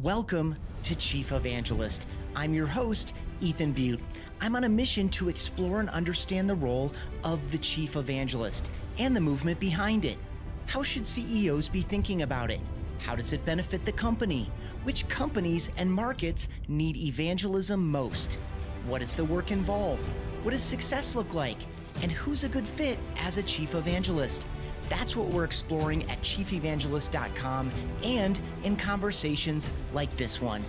Welcome to Chief Evangelist. I'm your host, Ethan Beute. I'm on a mission to explore and understand the role of the Chief Evangelist and the movement behind it. How should CEOs be thinking about it? How does it benefit the company? Which companies and markets need evangelism most? What is the work involved? What does success look like? And who's a good fit as a Chief Evangelist? That's what we're exploring at chiefevangelist.com and in conversations like this one.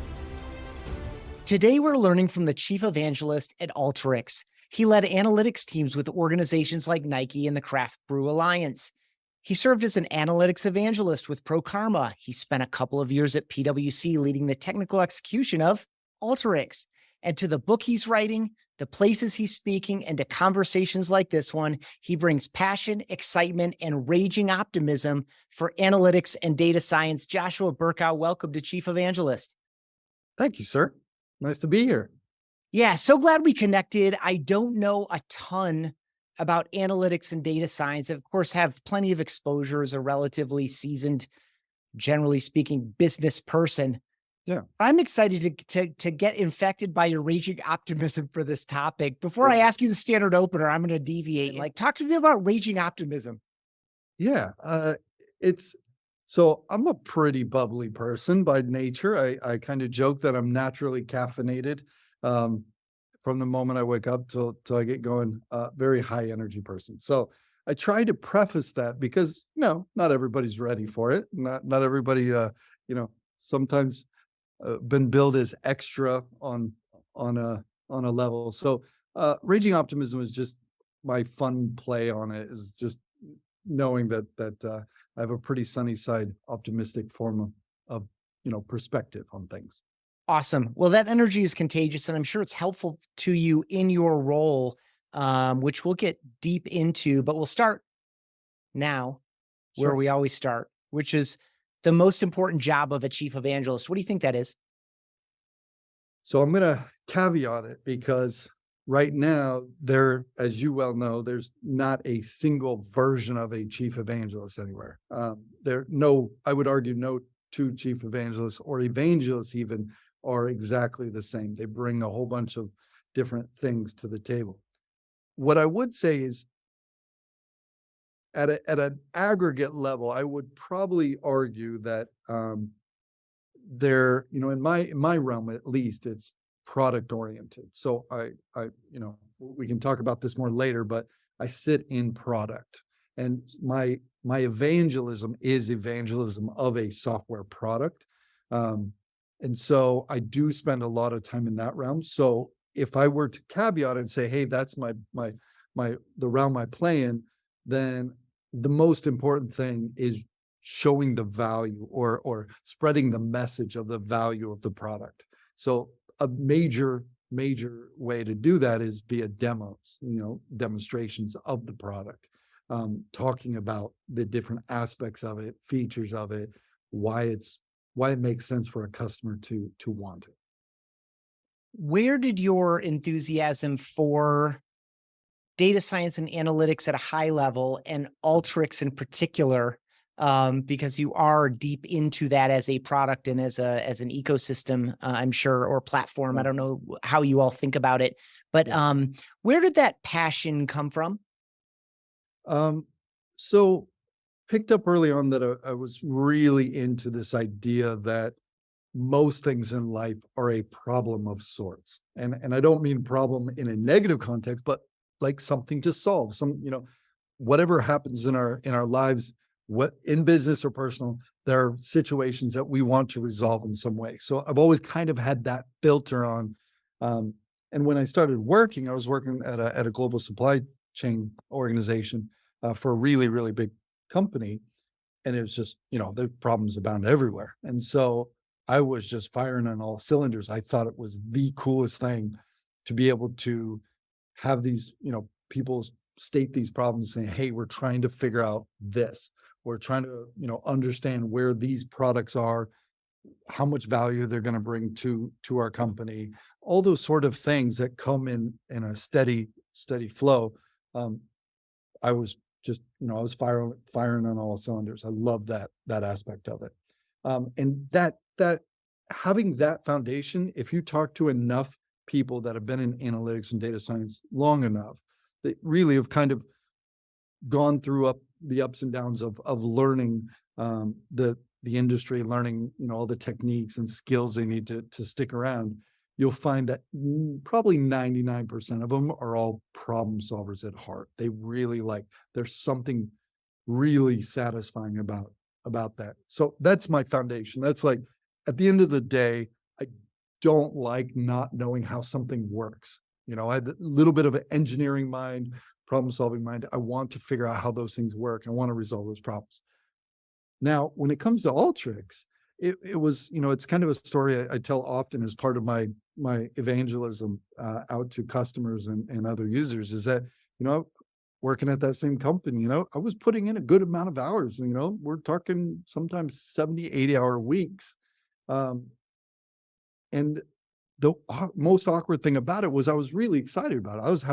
Today, we're learning from the Chief Evangelist at Alteryx. He led analytics teams with organizations like Nike and the Craft Brew Alliance. He served as an analytics evangelist with ProKarma. He spent a couple of years at PwC leading the technical execution of Alteryx. And to the book he's writing, the places he's speaking, and to conversations like this one, he brings passion, excitement, and raging optimism for analytics and data science. Joshua Burkhow, welcome to Chief Evangelist. Thank you, sir. Nice to be here. Yeah, so glad we connected. I don't know a ton about analytics and data science. Of course, have plenty of exposure as a relatively seasoned, generally speaking, business person. Yeah. I'm excited to get infected by your raging optimism for this topic. Before I ask you the standard opener, I'm going to deviate. Talk to me about raging optimism. Yeah. So I'm a pretty bubbly person by nature. I kind of joke that I'm naturally caffeinated from the moment I wake up till I get going. Very high energy person. So I try to preface that because not everybody's ready for it. Not everybody. Sometimes been billed as extra on a level. So raging optimism is just my fun play on it, is just knowing that I have a pretty sunny side optimistic form of perspective on things. Awesome. Well, that energy is contagious, and I'm sure it's helpful to you in your role, which we'll get deep into, but we'll start now where Sure. we always start, which is the most important job of a chief evangelist. What do you think that is? So I'm going to caveat it because right now as you well know, there's not a single version of a chief evangelist anywhere. I would argue no two chief evangelists or evangelists even are exactly the same. They bring a whole bunch of different things to the table. What I would say is at an aggregate level, I would probably argue that in my realm, at least, it's product oriented. So we can talk about this more later, but I sit in product, and my evangelism is evangelism of a software product. And so I do spend a lot of time in that realm. So if I were to caveat and say, hey, that's the realm I play in, then the most important thing is showing the value or spreading the message of the value of the product. So a major way to do that is via demos, demonstrations of the product, talking about the different aspects of it, features of it, why it makes sense for a customer to want it. Where did your enthusiasm for data science and analytics at a high level, and Alteryx in particular, because you are deep into that as a product and as an ecosystem, I'm sure, or platform. I don't know how you all think about it, but where did that passion come from? So picked up early on that I was really into this idea that most things in life are a problem of sorts. And I don't mean problem in a negative context, but like something to solve. Whatever happens in our lives, what in business or personal, there are situations that we want to resolve in some way. So I've always kind of had that filter on. And when I started working, I was working at a global supply chain organization for a really, really big company. And it was just, the problems abound everywhere. And so I was just firing on all cylinders. I thought it was the coolest thing to be able to have these, people state these problems saying, hey, we're trying to figure out this. We're trying to, understand where these products are, how much value they're going to bring to our company, all those sort of things that come in a steady flow. I was just, I was firing on all cylinders. I love that aspect of it. And that having that foundation, if you talk to enough people that have been in analytics and data science long enough, that really have kind of gone through the ups and downs of learning the industry, learning, all the techniques and skills they need to stick around, you'll find that probably 99% of them are all problem solvers at heart. They really there's something really satisfying about that. So that's my foundation. That's at the end of the day, I don't like not knowing how something works. I had a little bit of an engineering mind, problem solving mind. I want to figure out how those things work. I want to resolve those problems. Now, when it comes to Alteryx, it was, it's kind of a story I tell often as part of my evangelism out to customers and other users, is that, working at that same company, I was putting in a good amount of hours, we're talking sometimes 70, 80-hour weeks. And the most awkward thing about it was I was really excited about it.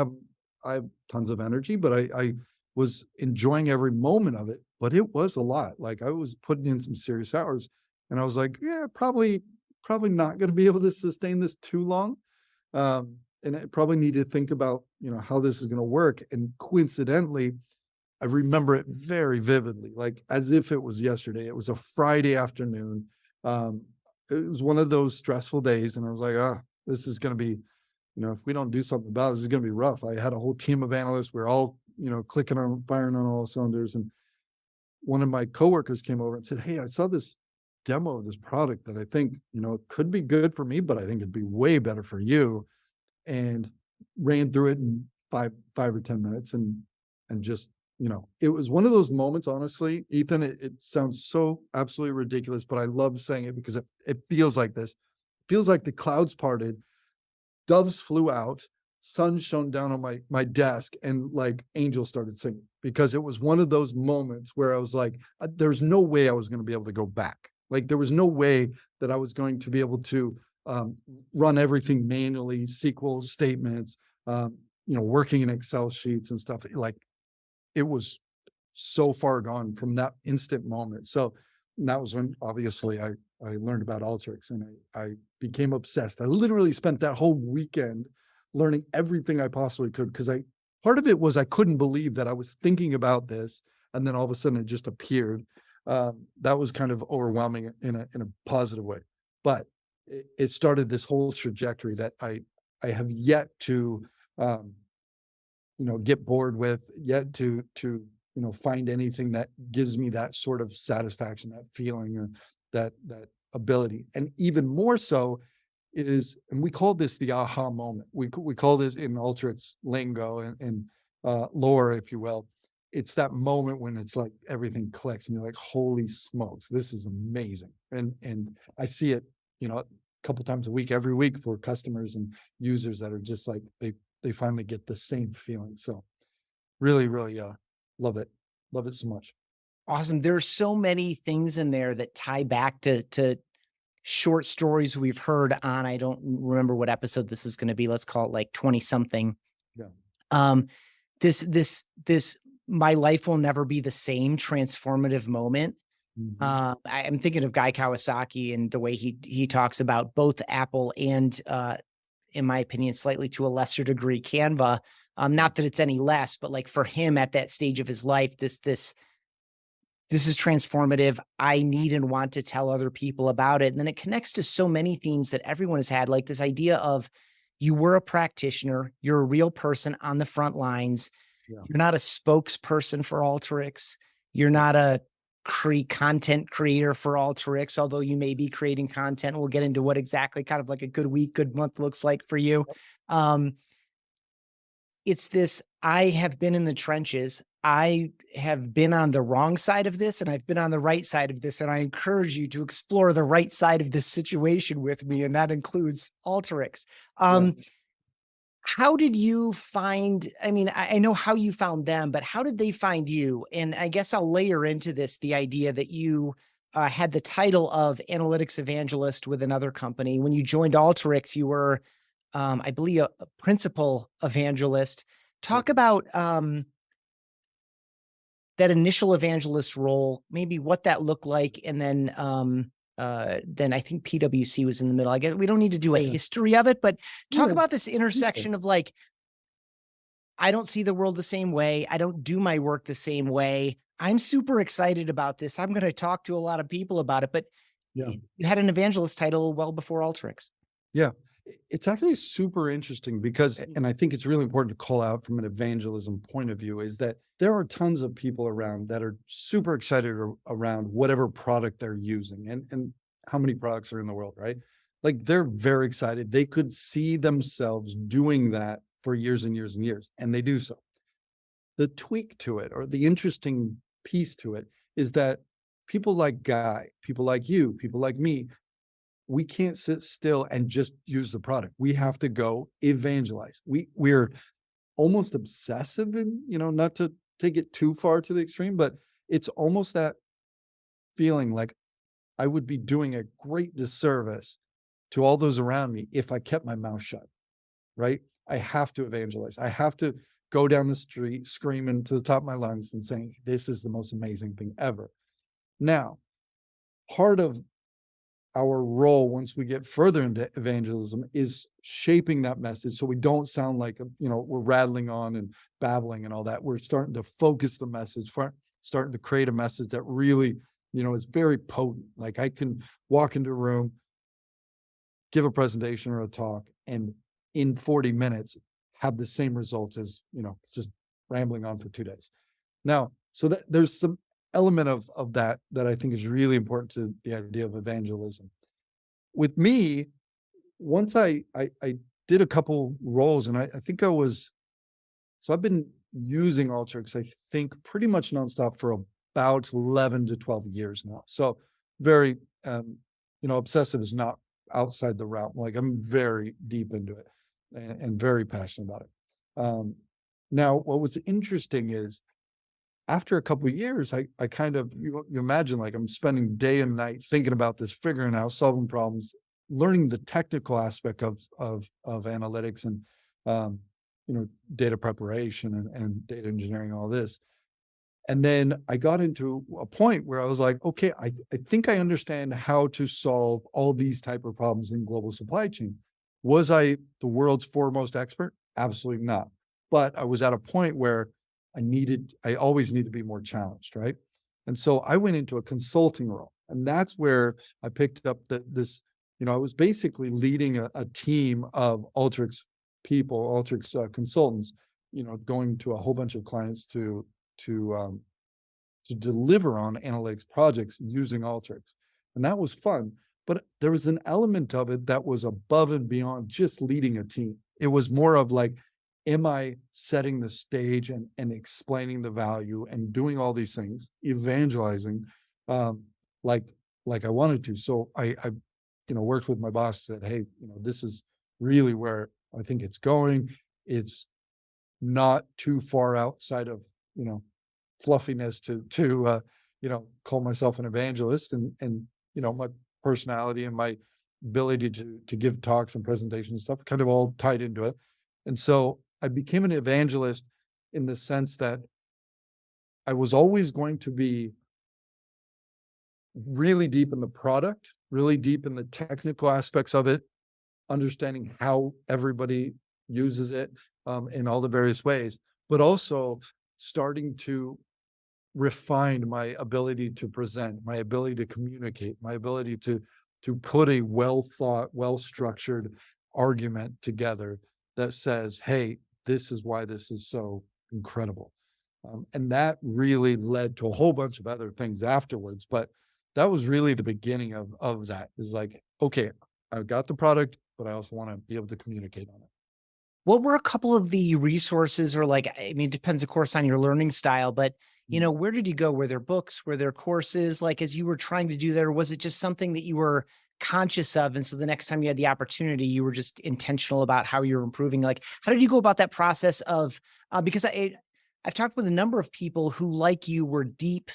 I have tons of energy, but I was enjoying every moment of it, but it was a lot. I was putting in some serious hours, and I was like, yeah, probably not going to be able to sustain this too long. And I probably need to think about, how this is going to work. And coincidentally, I remember it very vividly, as if it was yesterday. It was a Friday afternoon. It was one of those stressful days, and I was like, this is going to be, if we don't do something about it, this is going to be rough. I had a whole team of analysts. We're all, firing on all cylinders. And one of my coworkers came over and said, hey, I saw this demo of this product that I think, could be good for me, but I think it'd be way better for you. And ran through it in five or 10 minutes and just, it was one of those moments, honestly, Ethan, it sounds so absolutely ridiculous, but I love saying it because it feels like this. It feels like the clouds parted, doves flew out, sun shone down on my desk, and angels started singing, because it was one of those moments where I was like, there's no way I was going to be able to go back. There was no way that I was going to be able to run everything manually, SQL statements, working in Excel sheets and stuff. It was so far gone from that instant moment. So that was when obviously I learned about Alteryx, and I became obsessed. I literally spent that whole weekend learning everything I possibly could, because part of it was I couldn't believe that I was thinking about this, and then all of a sudden it just appeared. That was kind of overwhelming in a positive way. But it started this whole trajectory that I have yet to get bored with, yet to find anything that gives me that sort of satisfaction, that feeling, or that ability. And even more so is, and we call this the aha moment. We call this in Alteryx lingo and lore, if you will. It's that moment when it's like everything clicks and you're like, holy smokes, this is amazing. And I see it, a couple times a week, every week, for customers and users that are just like, they finally get the same feeling. So really, really love it. Love it so much. Awesome. There's so many things in there that tie back to short stories we've heard on, I don't remember what episode this is going to be. Let's call it 20 something. Yeah. This my life will never be the same transformative moment. Mhm. I'm thinking of Guy Kawasaki and the way he talks about both Apple and, in my opinion, slightly to a lesser degree, Canva. Not that it's any less, but for him at that stage of his life, this is transformative. I need and want to tell other people about it. And then it connects to so many themes that everyone has had, like this idea of you were a practitioner, you're a real person on the front lines. Yeah. You're not a spokesperson for Alteryx. You're not a content creator for Alteryx, although you may be creating content. We'll get into what exactly kind of like a good week, good month looks like for you. It's this, I have been in the trenches. I have been on the wrong side of this, and I've been on the right side of this. And I encourage you to explore the right side of this situation with me. And that includes Alteryx. How did you find, I mean, I know how you found them, but how did they find you? And I guess I'll layer into this the idea that you had the title of analytics evangelist with another company. When you joined Alteryx, you were, I believe, a principal evangelist. Talk about that initial evangelist role, maybe what that looked like, and then then I think PwC was in the middle. I guess we don't need to do a history of it, but talk about this intersection of like, I don't see the world the same way. I don't do my work the same way. I'm super excited about this. I'm going to talk to a lot of people about it, but you had an evangelist title well before Alteryx. Yeah. It's actually super interesting because, and I think it's really important to call out from an evangelism point of view, is that there are tons of people around that are super excited around whatever product they're using, and how many products are in the world, right? Like they're very excited. They could see themselves doing that for years and years and years, and they do so. The tweak to it, or the interesting piece to it, is that people like Guy, people like you, people like me, we can't sit still and just use the product. We have to go evangelize. We're almost obsessive, and not to take it too far to the extreme, but it's almost that feeling like I would be doing a great disservice to all those around me if I kept my mouth shut, right? I have to evangelize. I have to go down the street screaming to the top of my lungs and saying, this is the most amazing thing ever. Now, part of our role once we get further into evangelism is shaping that message so we don't sound like we're rattling on and babbling and all that. We're starting to focus the message, starting to create a message that really is very potent. Like I can walk into a room, give a presentation or a talk, and in 40 minutes have the same results as just rambling on for 2 days. Now, so that there's some element of that I think is really important to the idea of evangelism. With me, once I did a couple roles, and I think I've been using Alteryx, I think pretty much nonstop for about 11 to 12 years now. So very, obsessive is not outside the realm. Like I'm very deep into it and very passionate about it. Now, what was interesting is, after a couple of years, I kind of, you imagine, like I'm spending day and night thinking about this, figuring out, solving problems, learning the technical aspect of analytics and data preparation and data engineering, all this. And then I got into a point where I was like, okay, I think I understand how to solve all these type of problems in global supply chain. Was I the world's foremost expert? Absolutely not. But I was at a point where I always need to be more challenged, right? And so I went into a consulting role, and that's where I picked up this, I was basically leading a team of Alteryx people, Alteryx consultants, going to a whole bunch of clients to deliver on analytics projects using Alteryx. And that was fun, but there was an element of it that was above and beyond just leading a team. It was more of like, am I setting the stage and explaining the value and doing all these things, evangelizing, like I wanted to? So I worked with my boss, said, hey, this is really where I think it's going. It's not too far outside of, fluffiness to call myself an evangelist, and my personality and my ability to give talks and presentations and stuff kind of all tied into it. And so I became an evangelist in the sense that I was always going to be really deep in the product, really deep in the technical aspects of it, understanding how everybody uses it in all the various ways, but also starting to refine my ability to present, my ability to communicate, my ability to put a well thought, well structured argument together that says, hey, this is why this is so incredible. And that really led to a whole bunch of other things afterwards. But that was really the beginning of that, is like, okay, I've got the product, but I also want to be able to communicate on it. What were a couple of the resources, or like, I mean, it depends, of course, on your learning style, but where did you go? Were there books? Were there courses? Like, as you were trying to do there, was it just something that you were conscious of? And so the next time you had the opportunity, you were just intentional about how you're improving. Like, how did you go about that process of, because I've talked with a number of people who, like you, were deep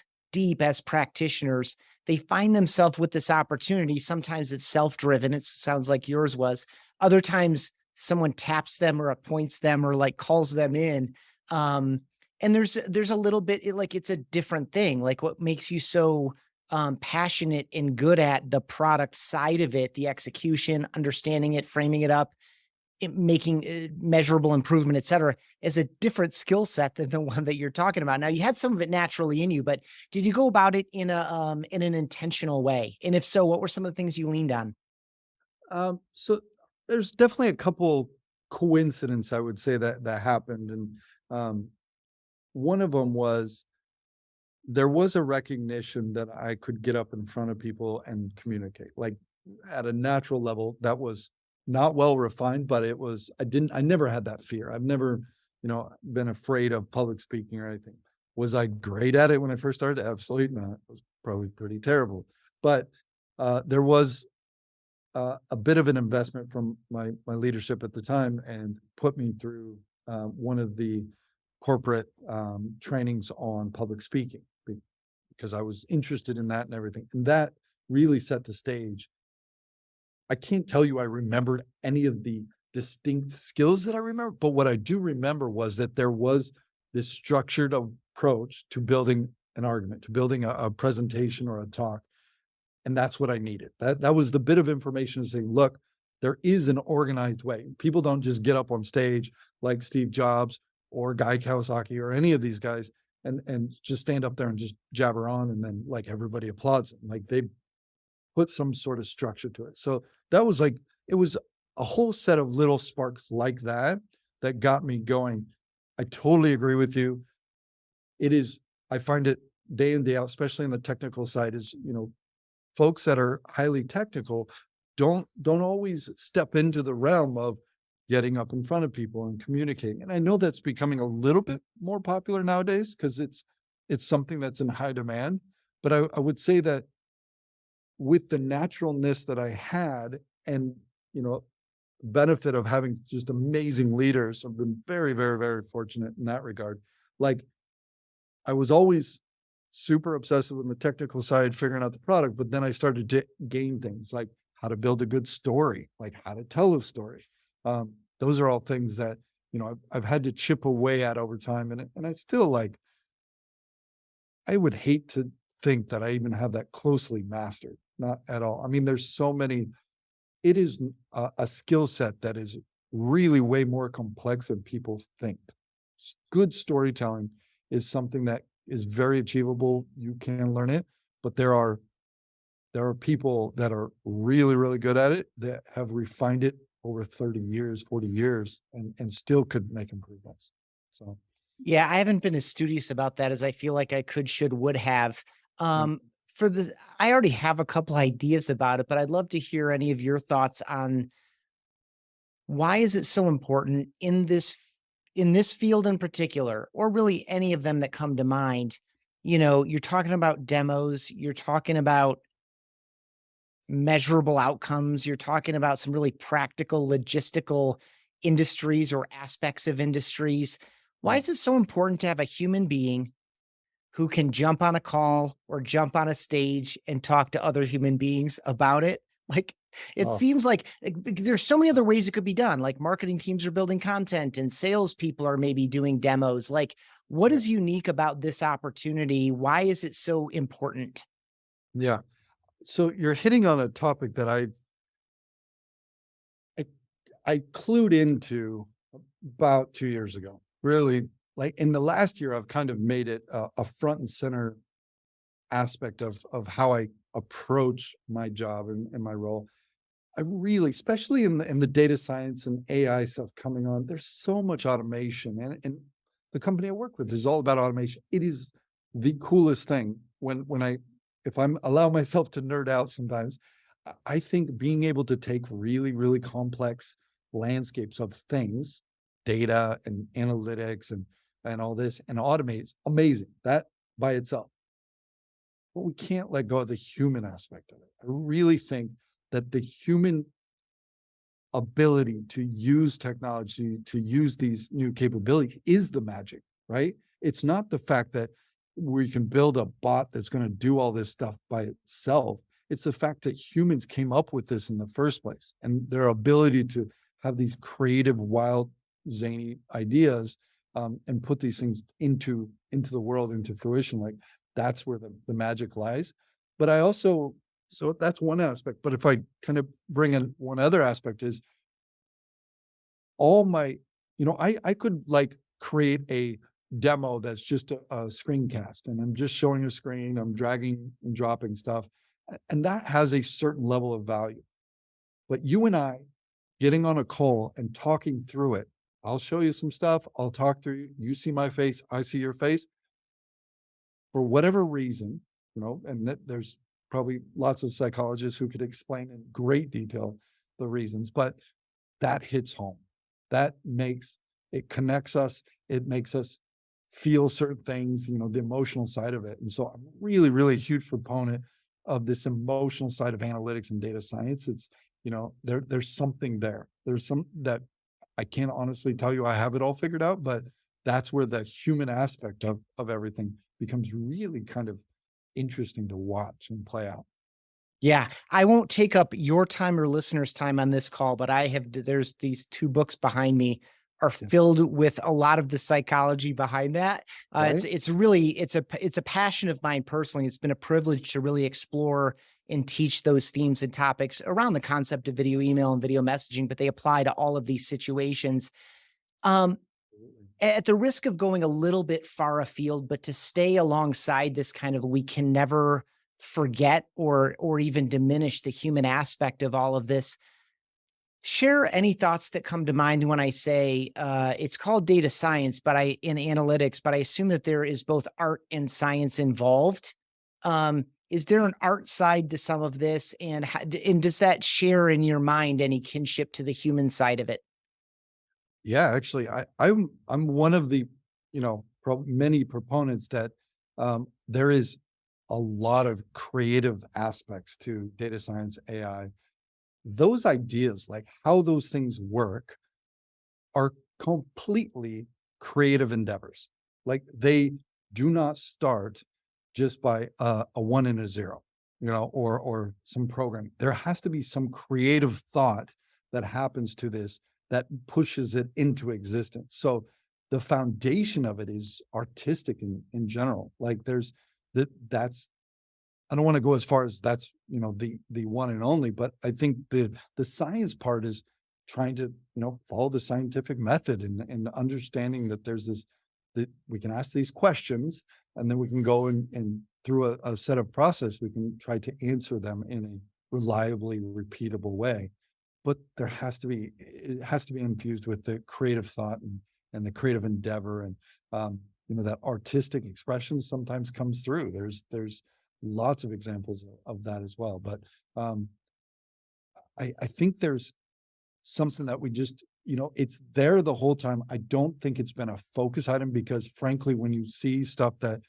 as practitioners. They find themselves with this opportunity. Sometimes it's self-driven. It sounds like yours was. Other times someone taps them or appoints them or like calls them in. And there's a little bit like, it's a different thing. Like, what makes you so passionate and good at the product side of it, the execution, understanding it, framing it up, making measurable improvement, et cetera, is a different skill set than the one that you're talking about. Now, you had some of it naturally in you, but did you go about it in an intentional way? And if so, what were some of the things you leaned on? So there's definitely a couple coincidences I would say that happened, and one of them was there was a recognition that I could get up in front of people and communicate, like at a natural level. That was not well refined, but I never had that fear. I've never, been afraid of public speaking or anything. Was I great at it when I first started? Absolutely not. It was probably pretty terrible. But there was a bit of an investment from my leadership at the time, and put me through one of the corporate trainings on public speaking, because I was interested in that and everything. And that really set the stage. I can't tell you I remembered any of the distinct skills that I remember, but what I do remember was that there was this structured approach to building an argument, to building a presentation or a talk. And that's what I needed. That was the bit of information to say, look, there is an organized way. People don't just get up on stage like Steve Jobs or Guy Kawasaki or any of these guys and just stand up there and just jabber on, and then like everybody applauds them. Like they put some sort of structure to it. So that was like, it was a whole set of little sparks like that that got me going. I totally agree with you. It is, I find it day in, day out, especially on the technical side, is, folks that are highly technical don't always step into the realm of getting up in front of people and communicating. And I know that's becoming a little bit more popular nowadays because it's something that's in high demand. But I would say that with the naturalness that I had, and benefit of having just amazing leaders, I've been very, very, very fortunate in that regard. Like, I was always super obsessive with the technical side, figuring out the product, but then I started to gain things like how to build a good story, like how to tell a story. Those are all things that, I've had to chip away at over time. And I still I would hate to think that I even have that closely mastered. Not at all. I mean, there's so many, it is a skill set that is really way more complex than people think. Good storytelling is something that is very achievable. You can learn it, but there are people that are really, really good at it that have refined it over 30 years, 40 years, and still could make improvements. So, Yeah, I haven't been as studious about that as I feel like I could, should, would have. yeah. For the, I already have a couple ideas about it, but I'd love to hear any of your thoughts on why is it so important in this field in particular, or really any of them that come to mind. You're talking about demos, you're talking about measurable outcomes, you're talking about some really practical, logistical industries or aspects of industries. Why Yeah. is it so important to have a human being who can jump on a call or jump on a stage and talk to other human beings about it? Like, it Oh, seems like there's so many other ways it could be done. Like, marketing teams are building content and salespeople are maybe doing demos. Like, what yeah. is unique about this opportunity? Why is it so important? Yeah. So you're hitting on a topic that I, I clued into about 2 years ago. Really, like in the last year, I've kind of made it a front and center aspect of how I approach my job and my role. I really, especially in the data science and AI stuff coming on, there's so much automation, and the company I work with is all about automation. It is the coolest thing when if I'm allow myself to nerd out sometimes. I think being able to take really, really complex landscapes of things, data and analytics and all this, and automate is amazing. That by itself. But we can't let go of the human aspect of it. I really think that the human ability to use technology, to use these new capabilities is the magic, right? It's not the fact that we can build a bot that's going to do all this stuff by itself. It's the fact that humans came up with this in the first place, and their ability to have these creative, wild, zany ideas, and put these things into the world, into fruition. Like, that's where the magic lies. But I also, so that's one aspect. But if I kind of bring in one other aspect is all my, I could like create a demo that's just a screencast and I'm just showing a screen, I'm dragging and dropping stuff. And that has a certain level of value. But you and I getting on a call and talking through it, I'll show you some stuff, I'll talk through you, you see my face, I see your face. For whatever reason, and there's probably lots of psychologists who could explain in great detail the reasons, but that hits home. That it connects us. It makes us feel certain things, the emotional side of it. And so I'm really, really a huge proponent of this emotional side of analytics and data science. It's, there's something there. There's some that I can't honestly tell you I have it all figured out, but that's where the human aspect of everything becomes really kind of interesting to watch and play out. Yeah, I won't take up your time or listeners' time on this call, but there's these 2 books behind me are Yeah. filled with a lot of the psychology behind that. Right? It's really, it's a passion of mine personally. It's been a privilege to really explore and teach those themes and topics around the concept of video email and video messaging, but they apply to all of these situations. Um, at the risk of going a little bit far afield, but to stay alongside this kind of, we can never forget or even diminish the human aspect of all of this. Share any thoughts that come to mind when I say it's called data science, but in analytics, but I assume that there is both art and science involved. Is there an art side to some of this, and does that share in your mind any kinship to the human side of it? Yeah, actually, I'm one of the, many proponents that there is a lot of creative aspects to data science, AI. Those ideas, like how those things work, are completely creative endeavors. Like they do not start just by a 1 and a 0, or some program. There has to be some creative thought that happens to this that pushes it into existence. So the foundation of it is artistic in general. Like that's I don't want to go as far as that's, the one and only, but I think the science part is trying to, follow the scientific method and understanding that that we can ask these questions and then we can go and through a set of process, we can try to answer them in a reliably repeatable way. But it has to be infused with the creative thought and the creative endeavor and, that artistic expression sometimes comes through. There's lots of examples of that as well. But I think there's something that we just, it's there the whole time. I don't think it's been a focus item because frankly, when you see stuff that,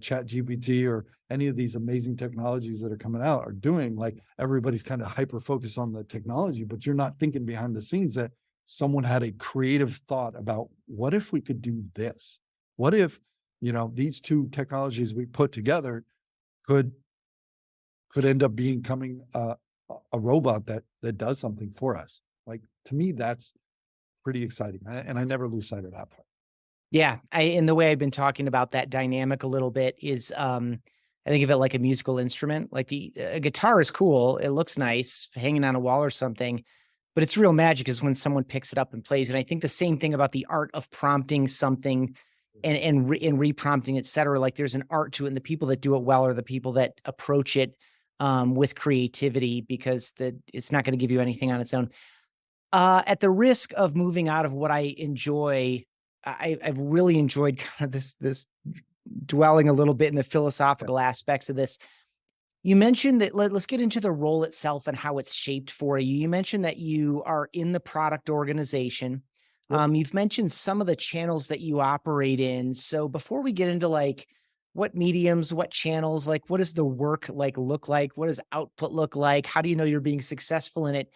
Chat GPT or any of these amazing technologies that are coming out are doing, like everybody's kind of hyper focused on the technology, but you're not thinking behind the scenes that someone had a creative thought about what if we could do this? What if, these two technologies we put together could end up becoming a robot that does something for us. Like to me, that's pretty exciting, and I never lose sight of that part. Yeah, and the way I've been talking about that dynamic a little bit is, I think of it like a musical instrument. Like a guitar is cool, it looks nice hanging on a wall or something, but it's real magic is when someone picks it up and plays. And I think the same thing about the art of prompting something and re-prompting, et cetera. Like there's an art to it, and the people that do it well are the people that approach it with creativity, because it's not going to give you anything on its own. At the risk of moving out of what I enjoy, I've really enjoyed kind of this dwelling a little bit in the philosophical aspects of this. You mentioned that let's get into the role itself and how it's shaped for you. You mentioned that you are in the product organization. Yep. You've mentioned some of the channels that you operate in. So before we get into like what mediums, what channels, like what does the work look like? What does output look like? How do you know you're being successful in it?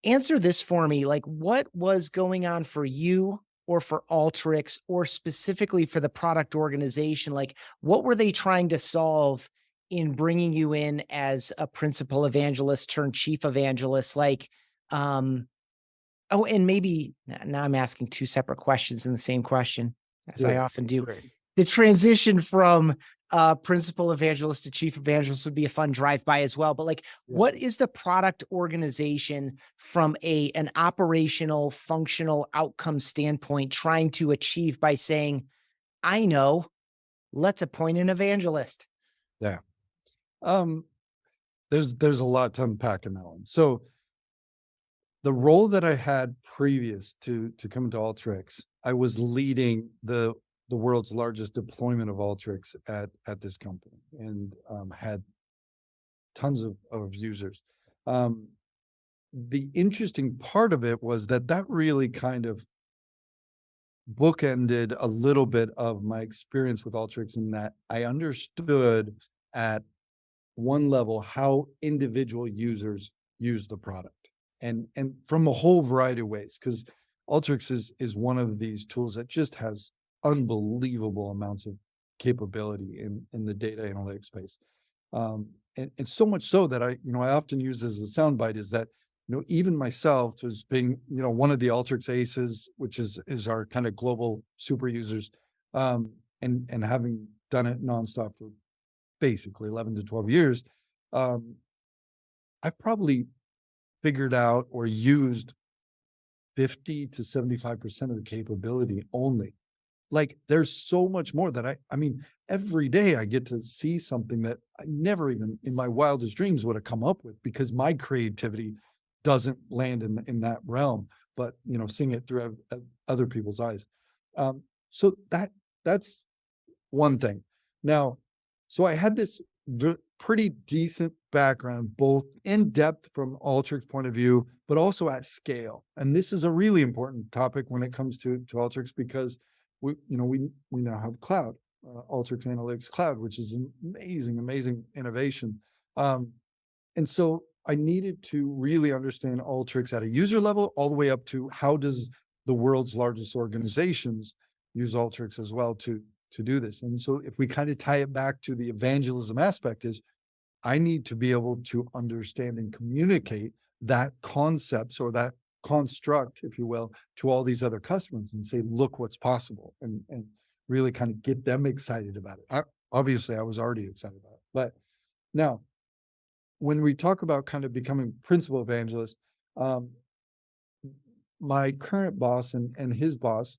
Answer this for me. Like, what was going on for you or for Alteryx or specifically for the product organization? Like, what were they trying to solve in bringing you in as a principal evangelist turned chief evangelist? Like, oh, and maybe now I'm asking 2 separate questions in the same question, as I Good. often do. Great. the transition from principal evangelist to chief evangelist would be a fun drive-by as well. But like, Yeah. what is the product organization from an operational, functional outcome standpoint trying to achieve by saying, I know, let's appoint an evangelist? Yeah. Um, there's a lot to unpack in that one. So the role that I had previous to coming to Alteryx, I was leading the world's largest deployment of Alteryx at this company, and had tons of users. Um, the interesting part of it was that really kind of bookended a little bit of my experience with Alteryx, in that I understood at one level how individual users use the product, and from a whole variety of ways, because Alteryx is one of these tools that just has unbelievable amounts of capability in the data analytics space. And so much so that I often use as a soundbite is that, even myself, as being, one of the Alteryx aces, which is our kind of global super users, and having done it nonstop for basically 11 to 12 years, I've probably figured out or used 50 to 75% of the capability only. Like, there's so much more that I mean, every day I get to see something that I never even in my wildest dreams would have come up with, because my creativity doesn't land in that realm, but seeing it through other people's eyes. So that's one thing. Now, so I had this pretty decent background, both in depth from Alteryx point of view, but also at scale. And this is a really important topic when it comes to Alteryx, because we now have cloud, Alteryx Analytics Cloud, which is an amazing innovation. And so I needed to really understand Alteryx at a user level, all the way up to how does the world's largest organizations use Alteryx as well to do this. And so if we kind of tie it back to the evangelism aspect, is I need to be able to understand and communicate that concepts, or that construct, if you will, to all these other customers, and say, look what's possible, and really kind of get them excited about it. Obviously, I was already excited about it. But now, when we talk about kind of becoming principal evangelist, my current boss and his boss,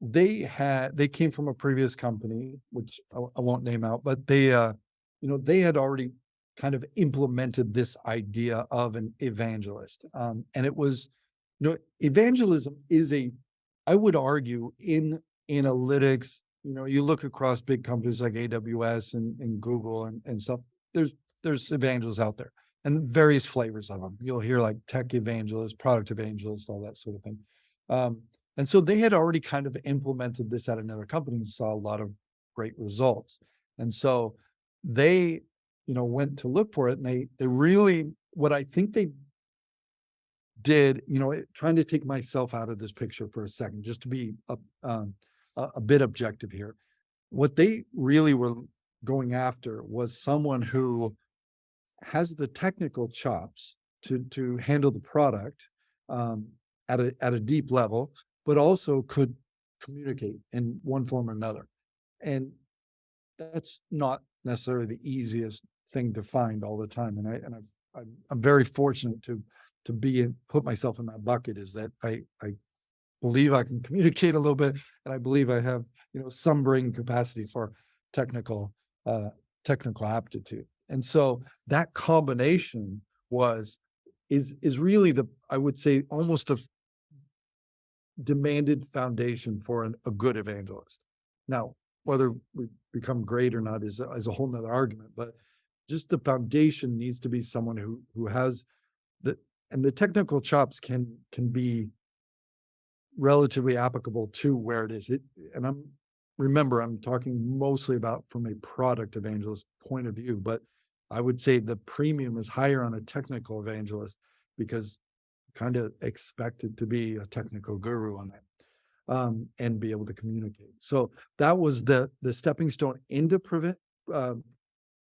they came from a previous company, which I won't name out, but they had already kind of implemented this idea of an evangelist. And it was, evangelism is I would argue, in analytics, you look across big companies like AWS and Google and stuff, there's evangelists out there, and various flavors of them. You'll hear like tech evangelist, product evangelist, all that sort of thing. And so they had already kind of implemented this at another company and saw a lot of great results. And so they, went to look for it, and they really, what I think they did, trying to take myself out of this picture for a second, just to be a bit objective here. What they really were going after was someone who has the technical chops to handle the product at a deep level, but also could communicate in one form or another. And that's not necessarily the easiest thing to find all the time. And I'm very fortunate to put myself in that bucket, is that I believe I can communicate a little bit, and I believe I have, some brain capacity for technical aptitude. And so that combination is really I would say, almost a demanded foundation for a good evangelist. Now, whether we become great or not is a whole nother argument, but just the foundation needs to be someone who has and the technical chops can be relatively applicable to where it is. And I'm talking mostly about from a product evangelist point of view, but I would say the premium is higher on a technical evangelist, because kind of expected to be a technical guru on that, and be able to communicate. So that was the stepping stone into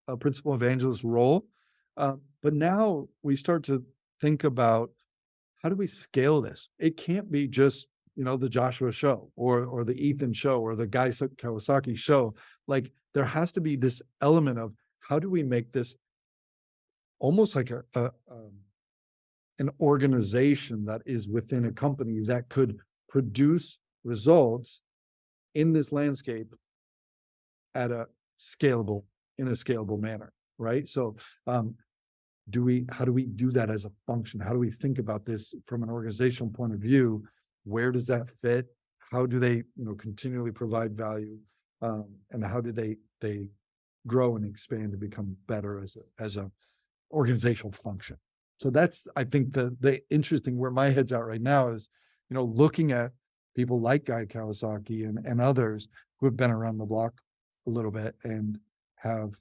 a principal evangelist role. But now we start to think about, how do we scale this? It can't be just the Joshua show or the Ethan show or the Guy Kawasaki show. Like there has to be this element of how do we make this almost like an organization that is within a company that could produce results in this landscape in a scalable manner, right? So how do we do that as a function? How do we think about this from an organizational point of view? Where does that fit? How do they, continually provide value? And how do they grow and expand to become better as a organizational function? So that's, I think, the interesting, where my head's at right now is, looking at people like Guy Kawasaki and others who have been around the block a little bit and have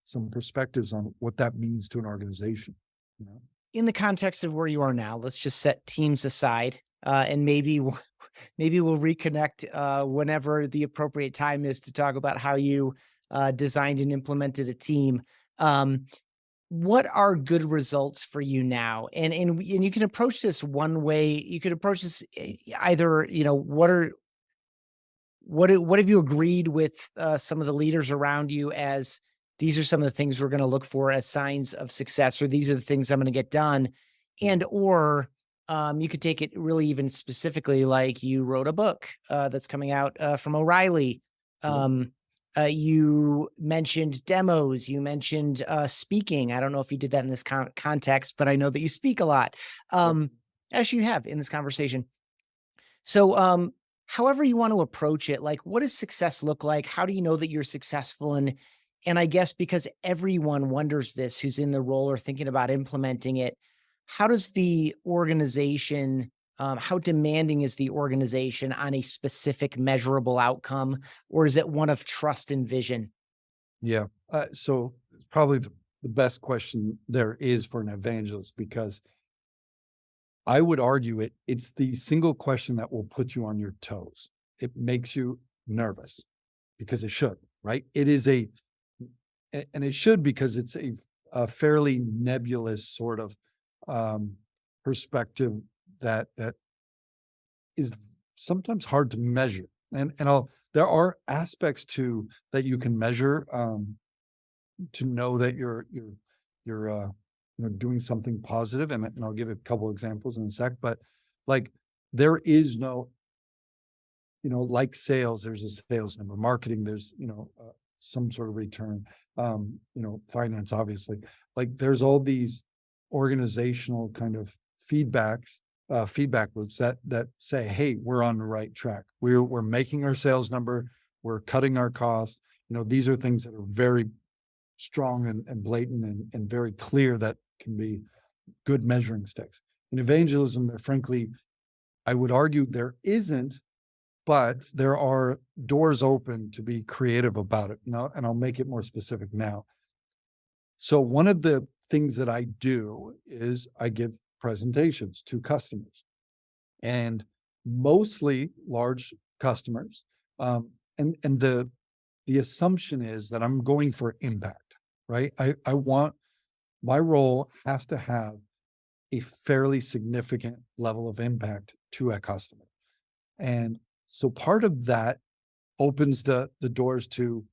some perspectives on what that means to an organization. In the context of where you are now, let's just set teams aside, and maybe we'll reconnect whenever the appropriate time is to talk about how you designed and implemented a team. What are good results for you now? And you can approach this one way. You could approach this either, what have you agreed with some of the leaders around you as these are some of the things we're going to look for as signs of success, or these are the things I'm going to get done. Or you could take it really even specifically, like you wrote a book that's coming out from O'Reilly. You mentioned demos, you mentioned speaking. I don't know if you did that in this context, but I know that you speak a lot, as you have in this conversation. So however you want to approach it, like what does success look like? How do you know that you're successful? And I guess because everyone wonders this, who's in the role or thinking about implementing it, how does the organization, how demanding is the organization on a specific measurable outcome, or is it one of trust and vision? Yeah. So probably the best question there is for an evangelist, because I would argue it's the single question that will put you on your toes. It makes you nervous because it should, right? And it should, because it's a fairly nebulous sort of perspective that is sometimes hard to measure. And there are aspects that you can measure to know that you're doing something positive. And I'll give a couple examples in a sec, but like there is no, like sales, there's a sales number, marketing, there's, some sort of return, finance, obviously, like there's all these organizational kind of feedback loops that say, hey, we're on the right track. We're making our sales number. We're cutting our costs. These are things that are very strong and blatant and very clear that can be good measuring sticks. In evangelism, frankly, I would argue there isn't, but there are doors open to be creative about it. Now, and I'll make it more specific now. So one of the things that I do is I give presentations to customers, and mostly large customers. And the assumption is that I'm going for impact, right? I want, my role has to have a fairly significant level of impact to a customer. And so part of that opens the doors to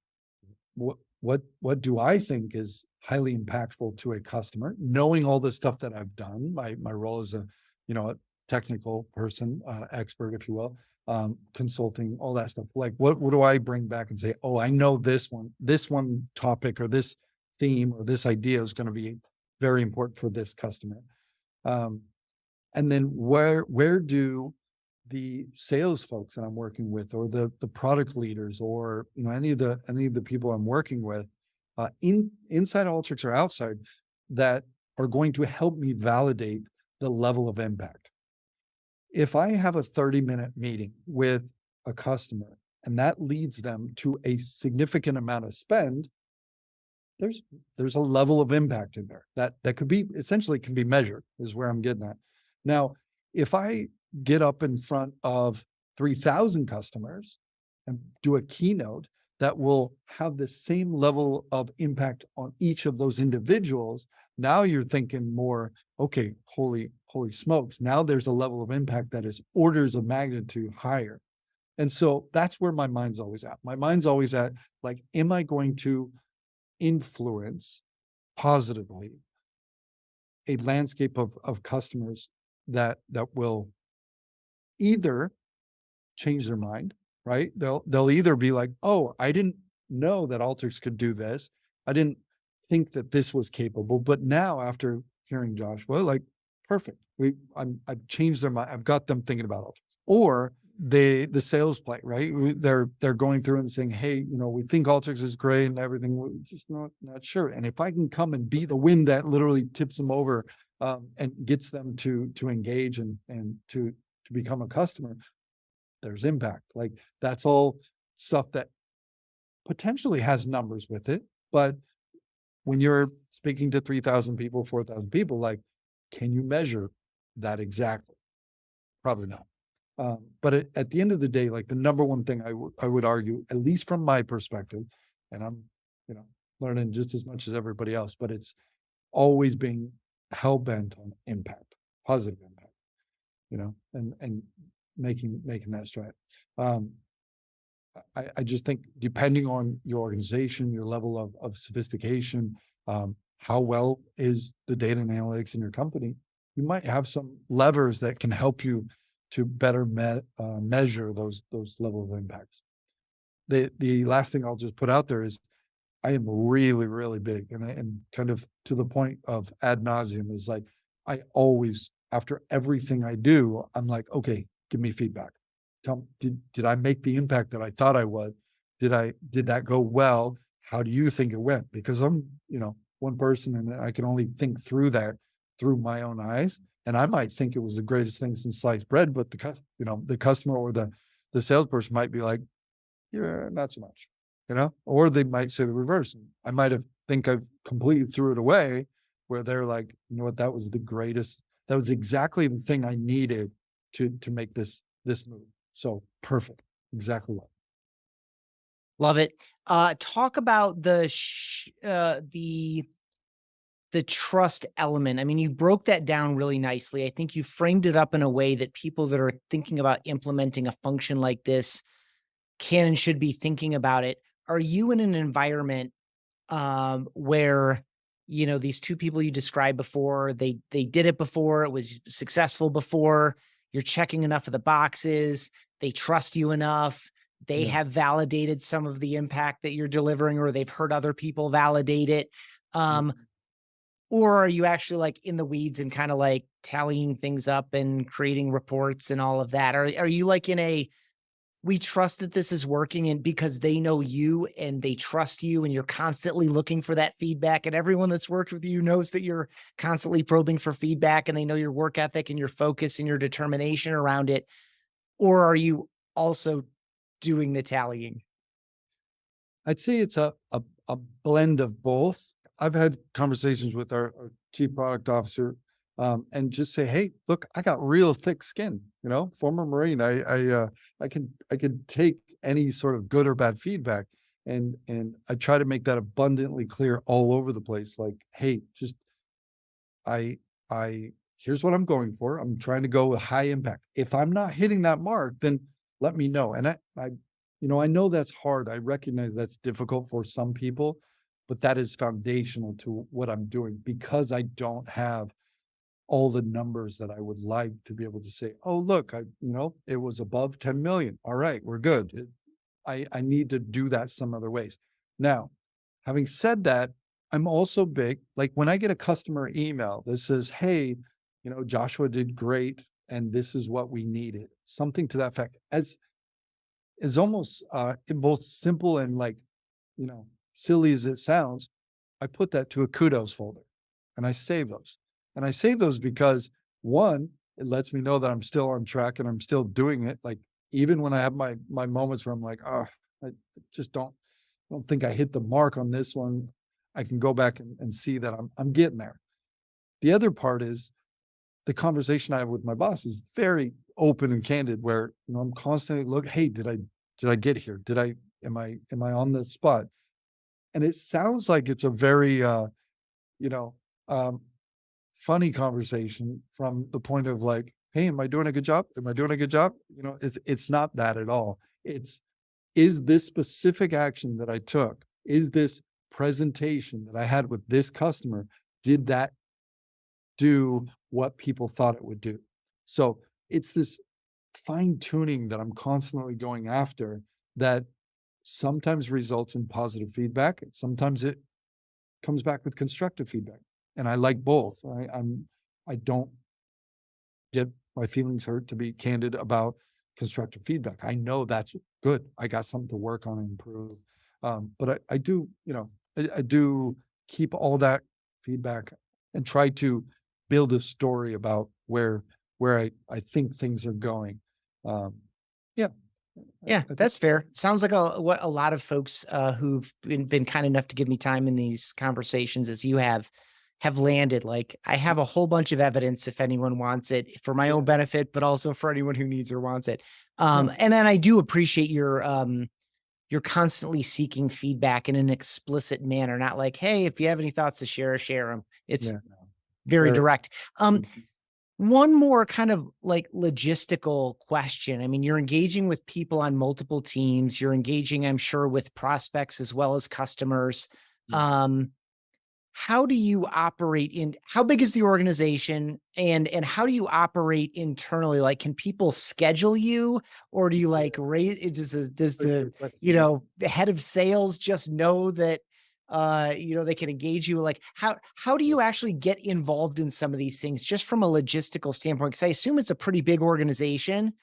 what do I think is highly impactful to a customer, knowing all the stuff that I've done, my role as a technical person, expert, if you will, consulting, all that stuff. Like what do I bring back and say, oh, I know this one topic or this theme or this idea is going to be very important for this customer. And then where do the sales folks that I'm working with, or the product leaders, or any of the people I'm working with, inside Alteryx or outside, that are going to help me validate the level of impact. If I have a 30-minute meeting with a customer and that leads them to a significant amount of spend, there's a level of impact in there that could be essentially can be measured, is where I'm getting at. Now, if I get up in front of 3,000 customers and do a keynote that will have the same level of impact on each of those individuals, now you're thinking more, okay, holy holy smokes, now there's a level of impact that is orders of magnitude higher. And so that's where my mind's always at. My mind's always at, like, am I going to influence positively a landscape of customers that will either change their mind, right? They'll either be like, oh, I didn't know that Alteryx could do this. I didn't think that this was capable, but now after hearing Joshua, like, perfect. I've changed their mind. I've got them thinking about Alteryx. Or the sales play, right? They're going through and saying, hey, we think Alteryx is great and everything. We're just not sure. And if I can come and be the wind that literally tips them over and gets them to engage and to become a customer, there's impact. Like, that's all stuff that potentially has numbers with it. But when you're speaking to 3,000 people, 4,000 people, like, can you measure that exactly? Probably not. But at the end of the day, like, the number one thing I would argue, at least from my perspective, and I'm, learning just as much as everybody else, but it's always being hell-bent on impact, positive impact, and making that stride. I just think, depending on your organization, your level of sophistication, how well is the data and analytics in your company, you might have some levers that can help you to better measure those levels of impacts. The last thing I'll just put out there is, I am really, really big, and kind of to the point of ad nauseum, is like, I always, after everything I do, I'm like, okay, give me feedback. Tell me, did I make the impact that I thought I would? Did that go well? How do you think it went? Because I'm, one person, and I can only think through that through my own eyes. And I might think it was the greatest thing since sliced bread, but the customer or the salesperson might be like, yeah, not so much, or they might say the reverse. I might have think I completely threw it away, where they're like, you know what, that was the greatest. That was exactly the thing I needed to make this move. So perfect. Exactly what. Love it. Talk about the trust element. I mean, you broke that down really nicely. I think you framed it up in a way that people that are thinking about implementing a function like this can and should be thinking about it. Are you in an environment where, these two people you described before, they did it before, it was successful before, you're checking enough of the boxes, they trust you enough, they have validated some of the impact that you're delivering, or they've heard other people validate it? Or are you actually, like, in the weeds and kind of like tallying things up and creating reports and all of that? Are you like in a, we trust that this is working, and because they know you and they trust you and you're constantly looking for that feedback, and everyone that's worked with you knows that you're constantly probing for feedback, and they know your work ethic and your focus and your determination around it? Or are you also doing the tallying? I'd say it's a blend of both. I've had conversations with our chief product officer, and just say, hey, look, I got real thick skin, former Marine. I can take any sort of good or bad feedback. And I try to make that abundantly clear all over the place. Like, hey, just, I here's what I'm going for. I'm trying to go with high impact. If I'm not hitting that mark, then let me know. And I know that's hard. I recognize that's difficult for some people, but that is foundational to what I'm doing, because I don't have all the numbers that I would like to be able to say, oh, look, it was above 10 million. All right, we're good. I need to do that some other ways. Now, having said that, I'm also big, like, when I get a customer email that says, hey, Joshua did great, and this is what we needed, something to that effect, as is almost both simple and, like, silly as it sounds, I put that to a kudos folder and I save those. And I save those because, one, it lets me know that I'm still on track and I'm still doing it. Like, even when I have my moments where I'm like, oh, I just don't think I hit the mark on this one, I can go back and see that I'm getting there. The other part is the conversation I have with my boss is very open and candid, where, I'm constantly looking, hey, did I get here? Am I on the spot? And it sounds like it's a very, funny conversation from the point of like, hey, am I doing a good job? Am I doing a good job? It's not that at all. Is this specific action that I took, is this presentation that I had with this customer, did that do what people thought it would do? So it's this fine tuning that I'm constantly going after that sometimes results in positive feedback. Sometimes it comes back with constructive feedback. And I like both. I don't get my feelings hurt, to be candid about constructive feedback. I know that's good. I got something to work on and improve. But I do, I do keep all that feedback and try to build a story about where I think things are going. Yeah. Yeah, that's fair. Sounds like what a lot of folks who've been kind enough to give me time in these conversations as you have landed. Like, I have a whole bunch of evidence if anyone wants it for my own benefit, but also for anyone who needs or wants it. And then I do appreciate you're constantly seeking feedback in an explicit manner, not like, hey, if you have any thoughts to share them. It's very direct. One more kind of like logistical question. I mean, you're engaging with people on multiple teams. You're engaging, I'm sure, with prospects as well as customers. How do you operate how big is the organization, and how do you operate internally? Like, can people schedule you, or do you like raise it? Does the, the head of sales just know that, they can engage you? Like, how do you actually get involved in some of these things just from a logistical standpoint? Because I assume it's a pretty big organization.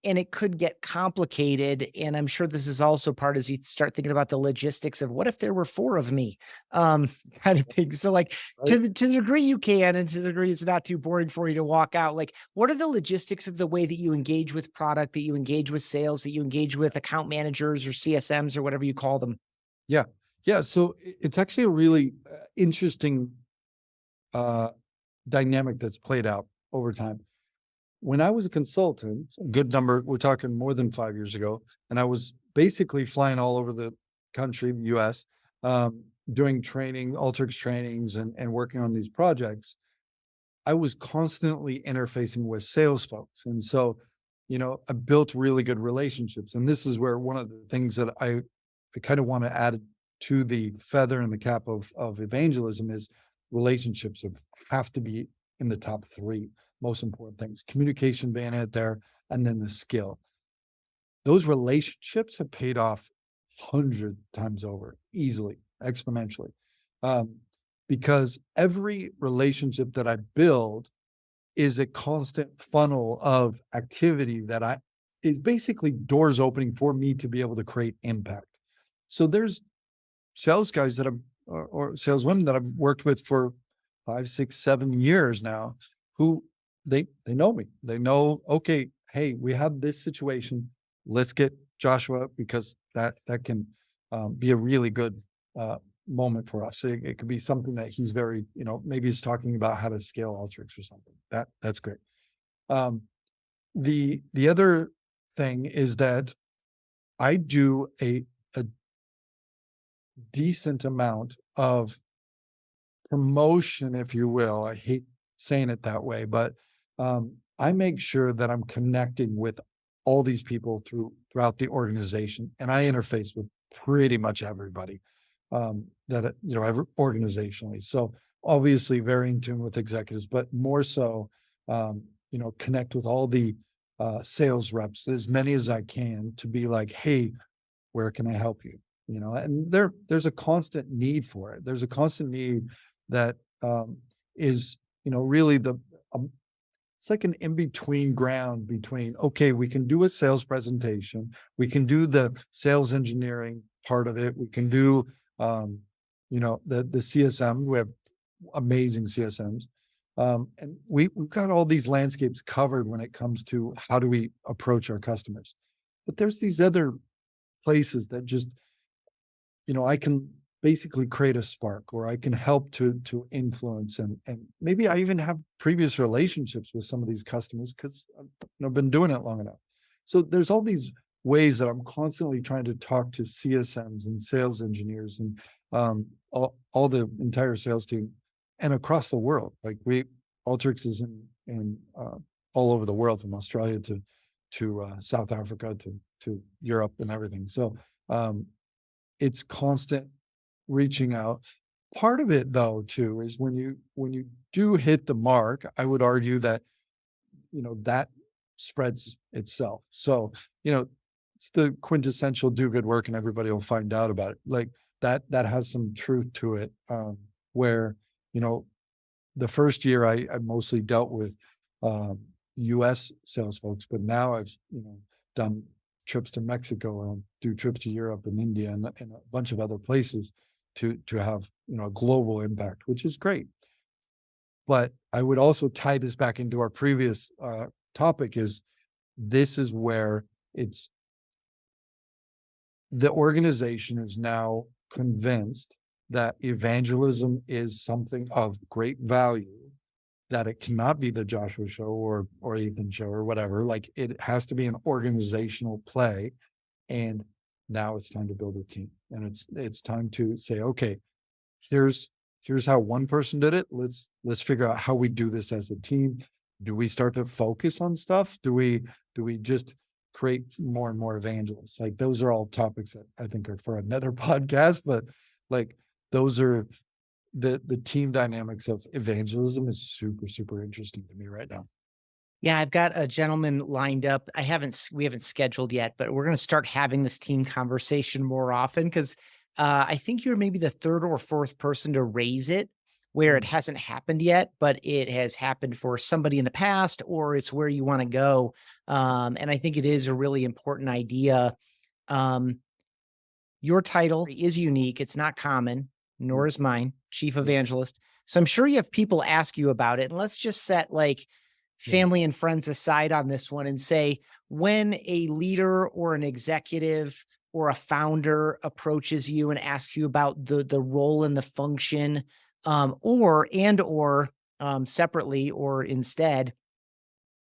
And it could get complicated. And I'm sure this is also part as you start thinking about the logistics of what if there were 4 of me, kind of thing. So like to the degree you can, and to the degree it's not too boring for you to walk out, like what are the logistics of the way that you engage with product, that you engage with sales, that you engage with account managers or CSMs or whatever you call them? Yeah. Yeah. So it's actually a really interesting dynamic that's played out over time. When I was a consultant, a good number, we're talking more than 5 years ago, and I was basically flying all over the country, the US, doing training, Alteryx trainings and working on these projects. I was constantly interfacing with sales folks. And so, I built really good relationships. And this is where one of the things that I kind of want to add to the feather in the cap of evangelism is relationships have to be in the top 3 most important things. Communication being it there, and then the skill. Those relationships have paid off 100 times over, easily, exponentially. Because every relationship that I build is a constant funnel of activity that is basically doors opening for me to be able to create impact. So there's sales guys that or saleswomen that I've worked with for 5, 6, 7 years now, who they know me. They know, okay, hey, we have this situation. Let's get Joshua, because that can be a really good moment for us. It could be something that he's very, maybe he's talking about how to scale Alteryx or something. That's great. The other thing is that I do a decent amount of promotion, if you will. I hate saying it that way, but I make sure that I'm connecting with all these people throughout the organization, and I interface with pretty much everybody that organizationally. So obviously very in tune with executives, but more so, connect with all the sales reps, as many as I can, to be like, hey, where can I help you? And there's a constant need for it. There's a constant need that is, really it's like an in-between ground between, okay, we can do a sales presentation, we can do the sales engineering part of it, we can do, the CSM, we have amazing CSMs. And we've got all these landscapes covered when it comes to how do we approach our customers. But there's these other places that just, I can basically create a spark, or I can help to influence, and maybe I even have previous relationships with some of these customers because I've been doing it long enough. So there's all these ways that I'm constantly trying to talk to CSMs and sales engineers and all the entire sales team and across the world. Like Alteryx is in all over the world, from Australia to South Africa to Europe and everything. So it's constant reaching out. Part of it, though, too, is when you do hit the mark, I would argue that that spreads itself. So it's the quintessential do good work and everybody will find out about it. Like that has some truth to it. Where the first year I mostly dealt with US sales folks, but now I've done trips to Mexico and do trips to Europe and India and a bunch of other places to have a global impact, which is great. But I would also tie this back into our previous topic. This is where the organization is now convinced that evangelism is something of great value, that it cannot be the Joshua show or Ethan show or whatever. Like, it has to be an organizational play. And now it's time to build a team. And it's time to say, okay, here's how one person did it. Let's figure out how we do this as a team. Do we start to focus on stuff? Do we just create more and more evangelists? Like, those are all topics that I think are for another podcast, but like, those are the team dynamics of evangelism is super, super interesting to me right now. Yeah, I've got a gentleman lined up. We haven't scheduled yet, but we're going to start having this team conversation more often, because I think you're maybe the third or fourth person to raise it where it hasn't happened yet, but it has happened for somebody in the past, or it's where you want to go. And I think it is a really important idea. Your title is unique. It's not common, nor is mine, Chief Evangelist. So I'm sure you have people ask you about it. And let's just set like family and friends aside on this one and say, when a leader or an executive or a founder approaches you and asks you about the role and the function, or separately or instead,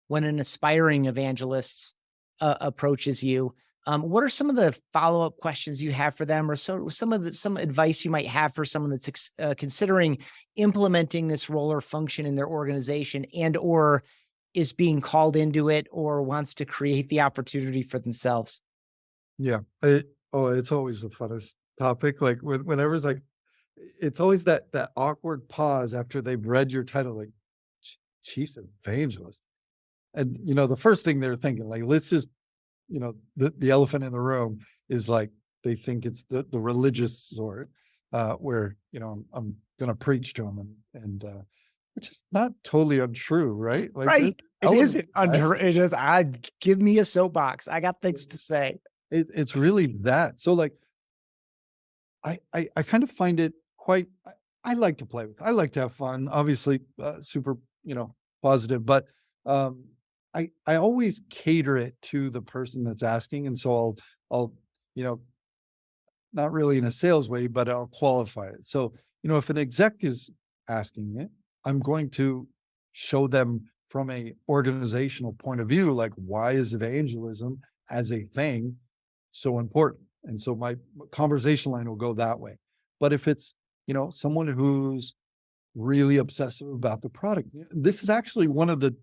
when an aspiring evangelist approaches you, what are some of the follow-up questions you have for them, or some advice you might have for someone that's considering implementing this role or function in their organization, and or is being called into it or wants to create the opportunity for themselves? Yeah. It's always the funnest topic. Like, whenever it's like, it's always that awkward pause after they've read your title, like, Chief Evangelist. And, the first thing they're thinking, like, let's just, the elephant in the room is like, they think it's the religious sort, where, I'm going to preach to them and which is not totally untrue, right? Like, Right. It isn't untrue. It is, give me a soapbox. I got things to say. It's really that. So like, I kind of find it quite, I like to play with, I like to have fun, obviously, super, positive, but I always cater it to the person that's asking. And so I'll, not really in a sales way, but I'll qualify it. So, if an exec is asking it, I'm going to show them from a organizational point of view, like, why is evangelism as a thing so important? And so my conversation line will go that way. But if it's, someone who's really obsessive about the product, this is actually one of the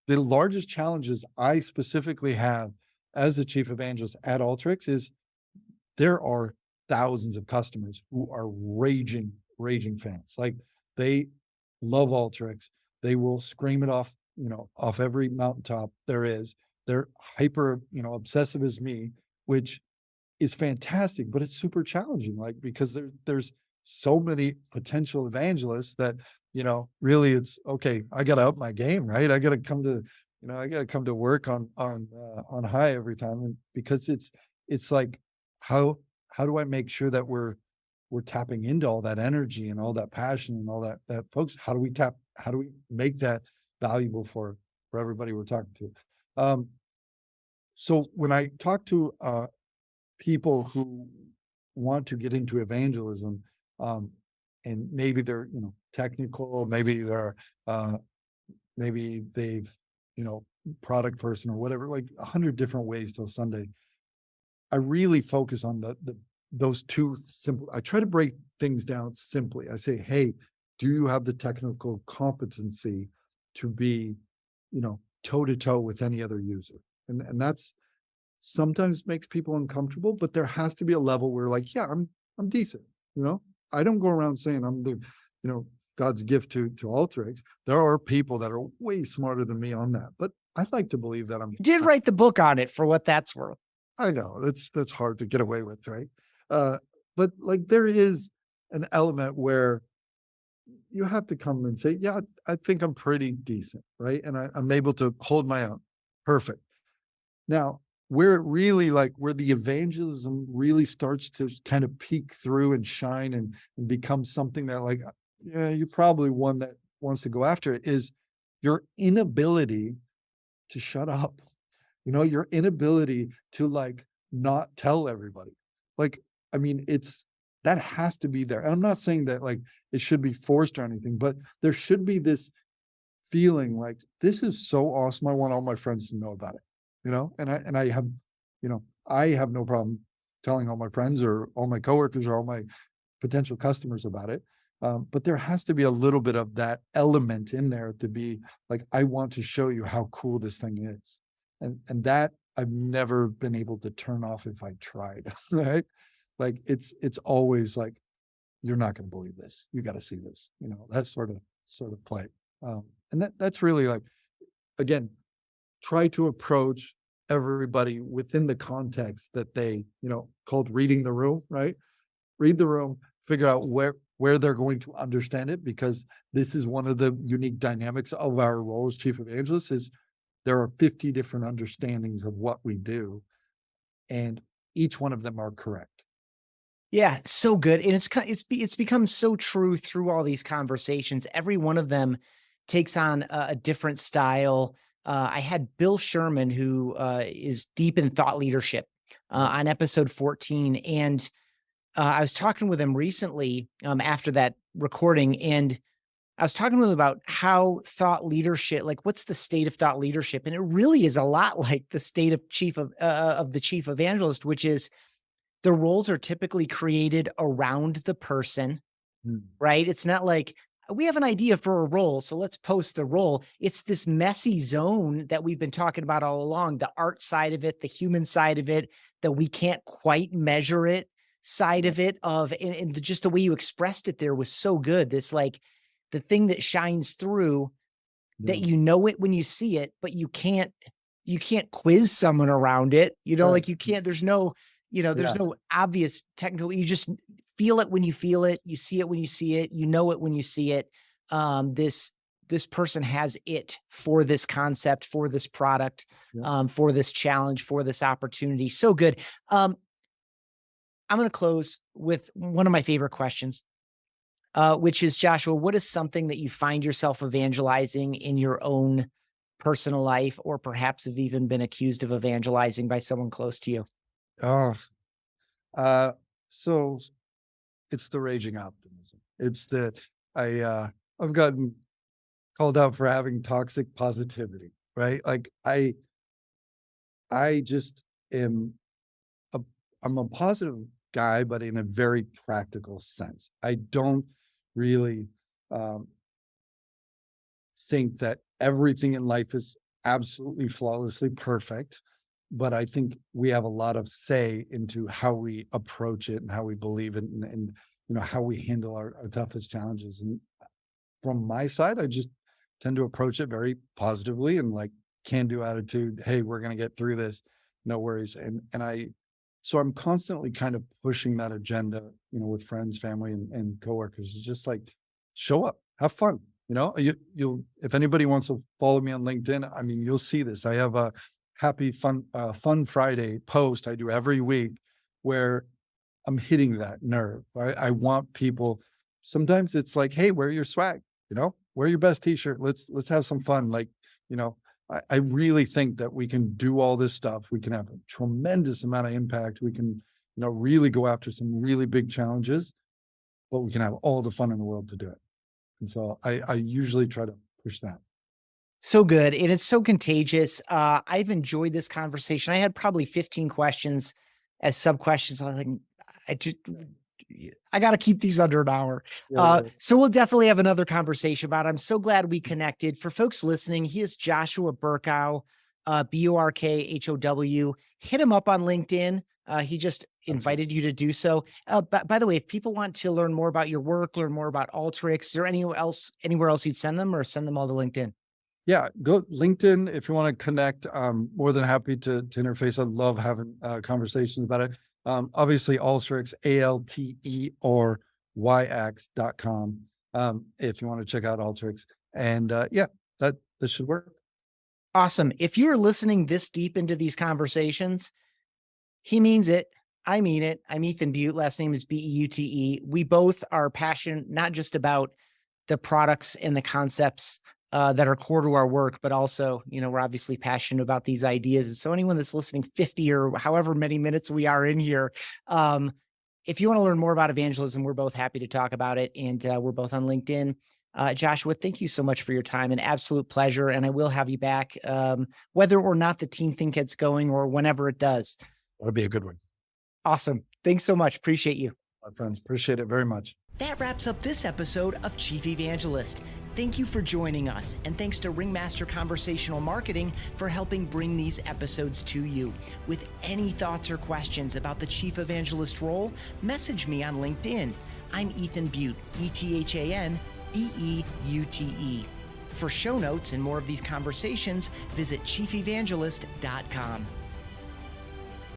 largest challenges I specifically have as the chief evangelist at Alteryx is there are thousands of customers who are raging fans. Like, they love Alteryx. They will scream it off, off every mountaintop there is. They're hyper, obsessive as me, which is fantastic, but it's super challenging. Like, because there's so many potential evangelists that, really it's okay. I got to up my game, right? I got to come to, work on high every time. And because it's like, how do I make sure that we're tapping into all that energy and all that passion and all that folks, how do we make that valuable for everybody we're talking to? So when I talk to people who want to get into evangelism, and maybe they're, technical, maybe they're, maybe they've, product person or whatever, like 100 different ways till Sunday. I really focus on those two simple. I try to break things down simply. I say, hey, do you have the technical competency to be, toe to toe with any other user? And that's sometimes makes people uncomfortable, but there has to be a level where like, yeah, I'm decent, I don't go around saying I'm the, God's gift to Alteryx. There are people that are way smarter than me on that, but I like to believe that You did write the book on it, for what that's worth. I know that's hard to get away with, right? But like there is an element where you have to come and say, yeah, I think I'm pretty decent, right? And I'm able to hold my own. Perfect. Now, where it really where the evangelism really starts to kind of peek through and shine and become something that yeah, you're probably one that wants to go after it, is your inability to shut up, your inability to not tell everybody. I mean, that has to be there. And I'm not saying that it should be forced or anything, but there should be this feeling like, this is so awesome. I want all my friends to know about it, and I have, I have no problem telling all my friends or all my coworkers or all my potential customers about it. But there has to be a little bit of that element in there to be like, I want to show you how cool this thing is. And that I've never been able to turn off if I tried, right? It's always like, you're not going to believe this. You got to see this, that sort of play. And that's really again, try to approach everybody within the context that they, called reading the room, right? Read the room, figure out where they're going to understand it, because this is one of the unique dynamics of our role as chief evangelist, is there are 50 different understandings of what we do, and each one of them are correct. Yeah, so good. And it's become so true through all these conversations. Every one of them takes on a different style. I had Bill Sherman, who is deep in thought leadership, on episode 14. And I was talking with him recently after that recording, and I was talking to him about how thought leadership, what's the state of thought leadership? And it really is a lot like the state of the chief evangelist, which is the roles are typically created around the person, right? It's not like, we have an idea for a role, so let's post the role. It's this messy zone that we've been talking about all along, the art side of it, the human side of it, that we can't quite measure it side of it, and just the way you expressed it there was so good. This the thing that shines through, that you know it when you see it, but you can't quiz someone around it. Right. You can't, there's no, there's no obvious technical, you just feel it when you feel it, you see it when you see it, you know it when you see it. This person has it for this concept, for this product, for this challenge, for this opportunity. So good. I'm going to close with one of my favorite questions, which is, Joshua, what is something that you find yourself evangelizing in your own personal life, or perhaps have even been accused of evangelizing by someone close to you? Oh, so it's the raging optimism. It's I've gotten called out for having toxic positivity, right? I just I'm a positive guy, but in a very practical sense. I don't really think that everything in life is absolutely flawlessly perfect, but I think we have a lot of say into how we approach it and how we believe it, and how we handle our toughest challenges. And from my side, I just tend to approach it very positively and can-do attitude. Hey, we're going to get through this. No worries. So I'm constantly kind of pushing that agenda, with friends, family, and coworkers. It's just show up, have fun. You'll if anybody wants to follow me on LinkedIn, I mean, you'll see this. I have a happy fun Friday post I do every week where I'm hitting that nerve. I want people. Sometimes it's hey, wear your swag, wear your best t-shirt. Let's have some fun. I really think that we can do all this stuff. We can have a tremendous amount of impact. We can, really go after some really big challenges, but we can have all the fun in the world to do it. And so I usually try to push that. So good. And it's so contagious. I've enjoyed this conversation. I had probably 15 questions as sub questions. I was I got to keep these under an hour. So we'll definitely have another conversation about it. I'm so glad we connected. For folks listening, he is Joshua Burkhow, Burkhow. Hit him up on LinkedIn. He just invited you to do so. By the way, if people want to learn more about your work, learn more about Alteryx, is there anywhere else you'd send them, or send them all to LinkedIn? Yeah, go LinkedIn if you want to connect. I'm more than happy to interface. I love having conversations about it. Obviously, Alteryx, ALTE or YX.com if you want to check out Alteryx. And this should work. Awesome. If you're listening this deep into these conversations, he means it. I mean it. I'm Ethan Beute. Last name is Beute. We both are passionate, not just about the products and the concepts that are core to our work, but also, we're obviously passionate about these ideas. And so anyone that's listening 50 or however many minutes we are in here, if you want to learn more about evangelism, we're both happy to talk about it. And we're both on LinkedIn. Joshua, thank you so much for your time. An absolute pleasure. And I will have you back, whether or not the team think it's going or whenever it does. That'll be a good one. Awesome. Thanks so much. Appreciate you. My friends, appreciate it very much. That wraps up this episode of Chief Evangelist. Thank you for joining us, and thanks to Ringmaster Conversational Marketing for helping bring these episodes to you. With any thoughts or questions about the Chief Evangelist role, message me on LinkedIn. I'm Ethan Beute, ETHAN BEUTE. For show notes and more of these conversations, visit chiefevangelist.com.